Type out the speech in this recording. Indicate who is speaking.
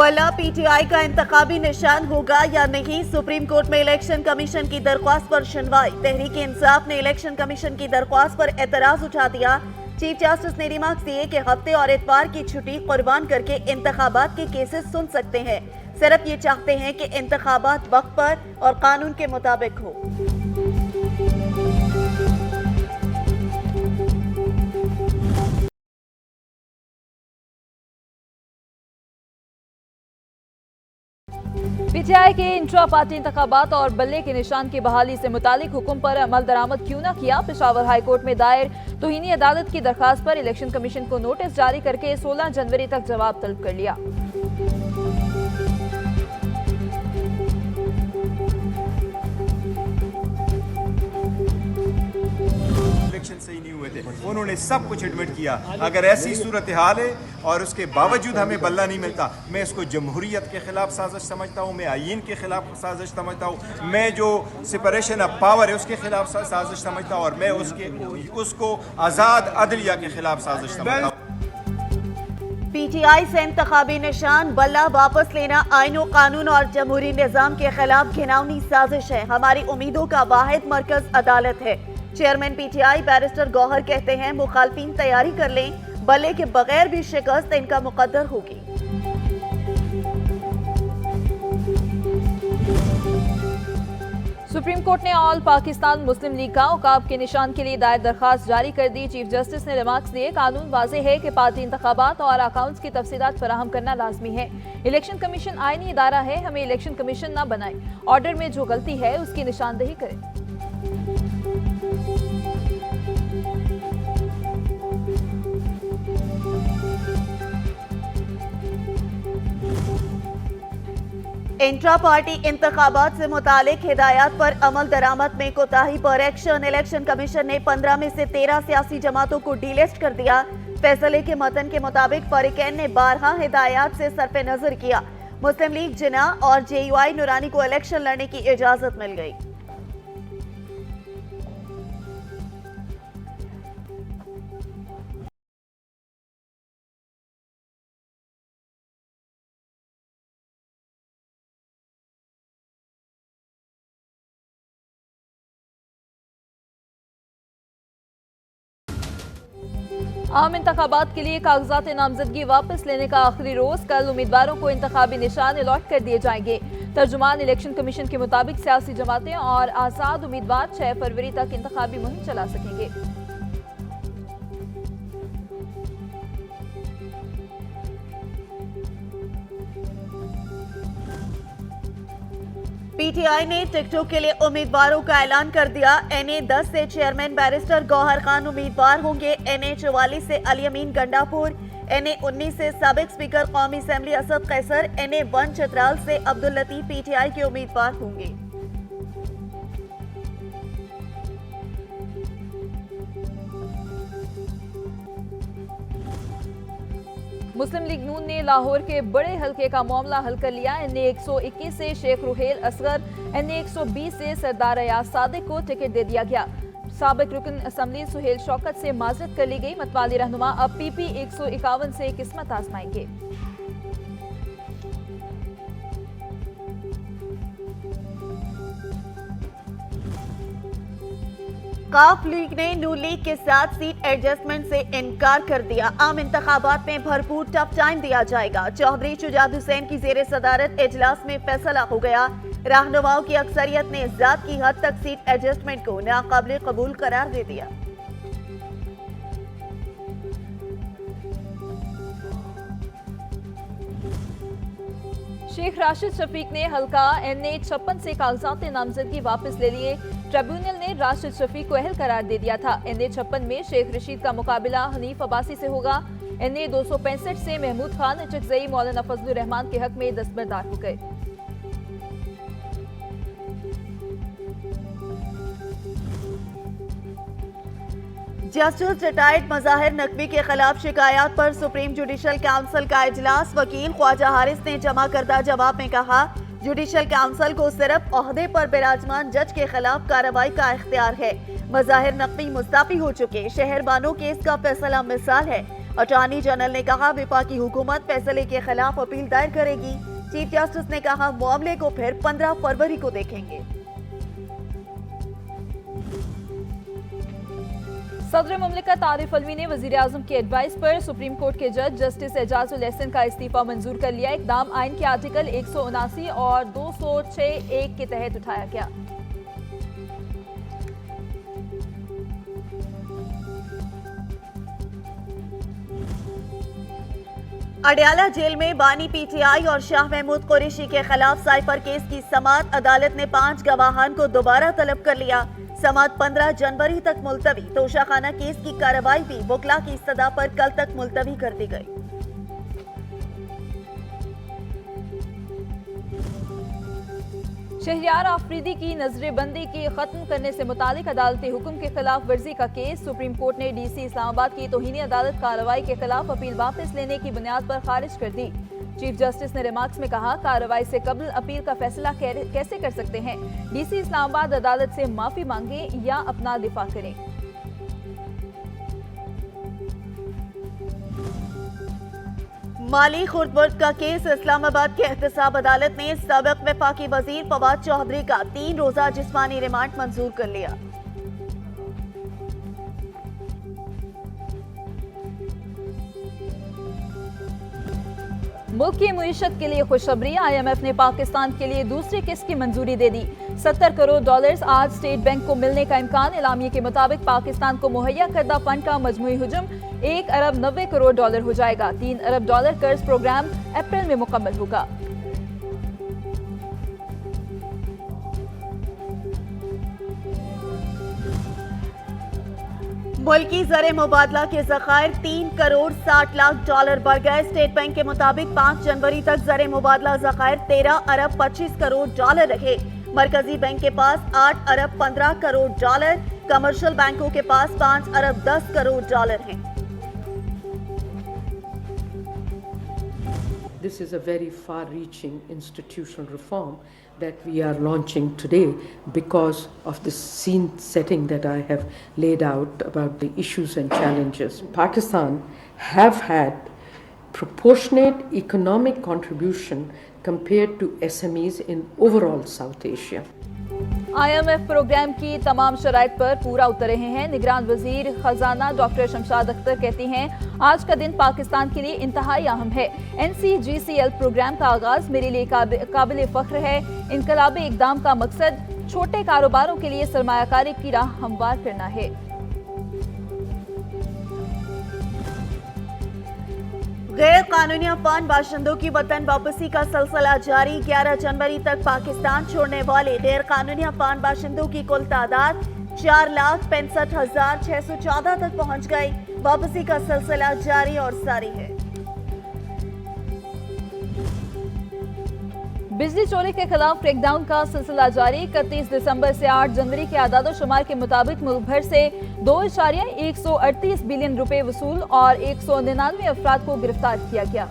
Speaker 1: बल्ला पीटीआई का इंतखाबी निशान होगा या नहीं, सुप्रीम कोर्ट में इलेक्शन कमीशन की दरख्वास्त पर सुनवाई। तहरीक इंसाफ ने इलेक्शन कमीशन की दरख्वास्त पर एतराज उठा दिया। चीफ जस्टिस ने रिमार्क्स दिए कि हफ्ते और इतवार की छुट्टी कुर्बान करके इंतखाबात के केसेस सुन सकते हैं। सिर्फ ये चाहते हैं कि इंतखाबात वक्त पर और कानून के मुताबिक हो।
Speaker 2: पीटीआई के इंट्रा पार्टी इंतखाबात और बल्ले के निशान की बहाली से मुतालिक हुक्म पर अमल दरामद क्यों न किया। पेशावर हाईकोर्ट में दायर तौहीनी अदालत की दरखास्त पर इलेक्शन कमीशन को नोटिस जारी करके 16 जनवरी तक जवाब तलब कर लिया।
Speaker 3: इलेक्शन सही नहीं हुए थे, उन्होंने सब कुछ एडमिट किया। अगर ऐसी सूरत हाल है और उसके बावजूद हमें बल्ला नहीं मिलता, मैं इसको जमहूरियत के खिलाफ साजिश समझता हूँ, मैं आईन के खिलाफ साजिश समझता हूँ, मैं जो सेपरेशन ऑफ पावर है उसके खिलाफ साजिश समझता हूँ और मैं उसको आज़ाद अदलिया के खिलाफ साजिश समझता हूँ।
Speaker 1: पीटीआई से इंतखाबी निशान बल्ला वापस लेना आईन व कानून और जमहूरी निजाम के खिलाफ घिनौनी साजिश है। हमारी उम्मीदों का वाहिद मरकज अदालत है। चेयरमैन पीटीआई बैरिस्टर गौहर कहते हैं, मुखालफिन तैयारी कर लें, बल्ले के बगैर भी शिकस्त इनका मुकद्दर होगी।
Speaker 2: सुप्रीम कोर्ट ने ऑल पाकिस्तान मुस्लिम लीग का औकाफ के निशान के लिए दायर दरखास्त जारी कर दी। चीफ जस्टिस ने रिमार्क्स दिए, कानून वाज़ेह है कि पार्टी इंतखाबात और अकाउंट्स की तफसीलात फराहम करना लाजमी है। इलेक्शन कमीशन आईनी इदारा है, हमें इलेक्शन कमीशन न बनाए। ऑर्डर में जो गलती है उसकी निशानदेही करें।
Speaker 1: इंट्रा पार्टी इंतखाबात से मुतालिक हिदायत पर अमल दरामद में कोताही पर एक्शन। इलेक्शन कमीशन ने 15 में से 13 सियासी जमातों को डीलिस्ट कर दिया। फैसले के मतन के मुताबिक फरीकैन ने 12 हिदायत से सरफे नजर किया। मुस्लिम लीग जिना और जेयूआई नूरानी को इलेक्शन लड़ने की इजाजत मिल गई।
Speaker 2: आम इंतखाबात के लिए कागजात नामजदगी वापस लेने का आखिरी रोज कल। उम्मीदवारों को इंतखाबी निशान अलॉट कर दिए जाएंगे। तर्जुमान इलेक्शन कमीशन के मुताबिक सियासी जमातें और आजाद उम्मीदवार 6 फरवरी तक इंतखाबी मुहिम चला सकेंगे।
Speaker 1: पीटीआई ने टिकटों के लिए उम्मीदवारों का ऐलान कर दिया। एनए 10 से चेयरमैन बैरिस्टर गौहर खान उम्मीदवार होंगे। एनए 44 से अली अमीन गंडापुर, एनए 19 से साबिक स्पीकर कौमी असेंबली असद कैसर, एनए 1 चित्राल से अब्दुल लतीफ पीटीआई के उम्मीदवार होंगे।
Speaker 2: मुस्लिम लीग नून ने लाहौर के बड़े हलके का मामला हल कर लिया। एनए 121 से शेख रुहेल असगर, एनए 120 से सरदार अयाज सादिक को टिकट दे दिया गया। साबिक रुकन असम्बली सुहेल शौकत से माजरत कर ली गई। मतवाली रहनुमा अब पीपी 151 से किस्मत आजमाएंगे।
Speaker 1: काफ लीग ने नून लीग के साथ सीट एडजस्टमेंट से इनकार कर दिया। आम इंतखाबात में भरपूर टफ टाइम दिया जाएगा। चौधरी शुजात हुसैन की जेर सदारत इजलास में फैसला हो गया। रहनुमाओं की अक्सरियत ने ज़ात की हद तक सीट एडजस्टमेंट को नाकाबिल कबूल करार दे दिया।
Speaker 2: शेख राशिद शफीक ने हल्का एनए 56 से कागजात नामजदगी वापस ले लिए। ट्रिब्यूनल ने राशिद शफीक को अहल करार दे दिया था। एनए 56 में शेख रशीद का मुकाबला हनीफ अब्बासी से होगा। एनए 265 से महमूद खान चकजई मौलाना फजलुर रहमान के हक में दस्तबरदार हो गए।
Speaker 1: जस्टिस रिटायर्ड मज़ाहिर नकवी के खिलाफ शिकायत पर सुप्रीम जुडिशल काउंसिल का इजलास। वकील ख्वाजा हारिस ने जमा करदा जवाब में कहा, जुडिशल काउंसिल को सिर्फ ओहदे पर विराजमान जज के खिलाफ कार्रवाई का इख्तियार है। मज़ाहिर नकवी मुस्तफी हो चुके शहरबानो केस का फैसला मिसाल है। अटॉर्नी जनरल ने कहा विफाकी हुकूमत फैसले के खिलाफ अपील दायर करेगी। चीफ जस्टिस ने कहा मामले को फिर 15 फरवरी को देखेंगे।
Speaker 2: सदर मुमलिकत आरिफ अलवी ने वजीर आजम की एडवाइस पर सुप्रीम कोर्ट के जज जस्टिस एजाजुल एहसन का इस्तीफा मंजूर कर लिया। इकदाम आइन के आर्टिकल 179 और 206(1) के तहत उठाया गया।
Speaker 1: अडयाला जेल में बानी पीटीआई और शाह महमूद कुरैशी के खिलाफ साइफर केस की समाअत अदालत ने 5 गवाहान को दोबारा तलब कर लिया। समाअत 15 जनवरी तक मुलतवी। तोशाखाना केस की कार्रवाई भी वकला की सदा पर कल तक मुलतवी कर दी गई।
Speaker 2: शहरियार आफरीदी की नजरेबंदी की खत्म करने से मुतालिक अदालती हुक्म के खिलाफ वर्जी का केस सुप्रीम कोर्ट ने डीसी इस्लामाबाद की तौहीनी अदालत कार्रवाई के खिलाफ अपील वापस लेने की बुनियाद पर खारिज कर दी। चीफ जस्टिस ने रिमार्क्स में कहा कार्रवाई से कबल अपील का फैसला कैसे कर सकते हैं। डीसी इस्लामाबाद अदालत से माफी मांगे या अपना दिफा करें।
Speaker 1: माली खुर्दबर्द का केस इस्लामाबाद के एहतसाब अदालत ने सबक वफाकी वजीर फवाद चौधरी का 3 रोजा जिस्मानी रिमांड मंजूर कर लिया।
Speaker 2: मुल्क की मुईशत के लिए खुशखबरी। IMF ने पाकिस्तान के लिए दूसरी किस्त की मंजूरी दे दी। $70 करोड़ आज स्टेट बैंक को मिलने का इम्कान। एलामिये के मुताबिक पाकिस्तान को मुहैया करदा फंड का मजमूई हुजूम $1 अरब 90 करोड़ हो जाएगा। $3 अरब कर्ज प्रोग्राम अप्रैल में मुकम्मल होगा।
Speaker 1: मुल्की ज़र मुबादला के ज़खायर $3 करोड़ 60 लाख बढ़ गए। स्टेट बैंक के मुताबिक 5 जनवरी तक ज़र मुबादला ज़खायर $13 अरब 25 करोड़ रहे। मरकजी बैंक के पास $8 अरब 15 करोड़, कमर्शियल बैंकों के पास $5 अरब 10 करोड़ हैं।
Speaker 4: This is a very far-reaching institutional reform that we are launching today because of the scene setting that I have laid out about the issues and challenges. Pakistan have had proportionate economic contribution compared to SMEs in overall South Asia.
Speaker 2: IMF program की तमाम शराइत पर पूरा उतर रहे हैं। निगरान वजीर खजाना डॉक्टर शमशाद अख्तर कहती हैं आज का दिन पाकिस्तान के लिए इंतहाई अहम है। NCGCL प्रोग्राम का आगाज मेरे लिए काबिल फख्र है। इनकलाबी इकदाम का मकसद छोटे कारोबारों के लिए सरमायाकारी की राह हमवार करना है।
Speaker 1: गैर कानूनी अफगान बाशिंदों की वतन वापसी का सिलसिला जारी। 11 जनवरी तक पाकिस्तान छोड़ने वाले गैर कानूनी अफगान बाशिंदों की कुल तादाद 4,65,614 तक पहुंच गई। वापसी का सिलसिला जारी और सारी है।
Speaker 2: बिजली चोरी के खिलाफ क्रैकडाउन का सिलसिला जारी। 31 दिसंबर से 8 जनवरी के आदादो शुमार के मुताबिक मुल्क भर से 2.138 बिलियन रुपए वसूल और 199 अफराद को गिरफ्तार किया गया।